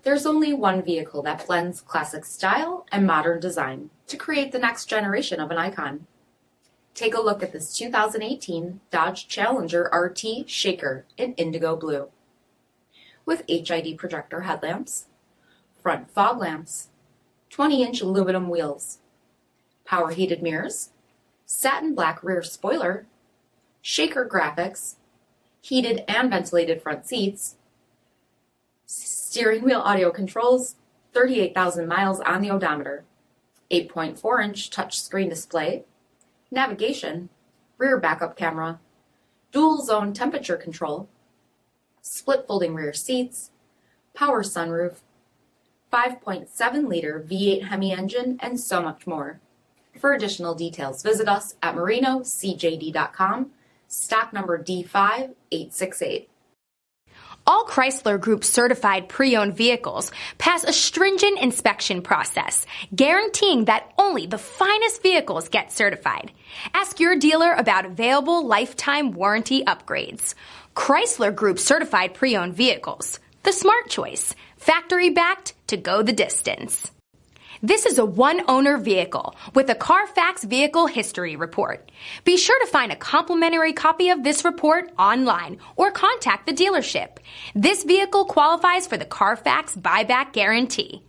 There's only one vehicle that blends classic style and modern design to create the next generation of an icon. Take a look at this 2018 Dodge Challenger RT Shaker in indigo blue. With HID projector headlamps, front fog lamps, 20-inch aluminum wheels, power heated mirrors, satin black rear spoiler, Shaker graphics, heated and ventilated front seats, steering wheel audio controls, 38,000 miles on the odometer, 8.4-inch touchscreen display, navigation, rear backup camera, dual zone temperature control, split folding rear seats, power sunroof, 5.7-liter V8 HEMI engine, and so much more. For additional details, visit us at marinocjd.com, stock number D5868. All Chrysler Group certified pre-owned vehicles pass a stringent inspection process, guaranteeing that only the finest vehicles get certified. Ask your dealer about available lifetime warranty upgrades. Chrysler Group certified pre-owned vehicles, the smart choice, factory backed to go the distance. This is a one-owner vehicle with a CARFAX Vehicle History Report. Be sure to find a complimentary copy of this report online or contact the dealership. This vehicle qualifies for the CARFAX buyback guarantee.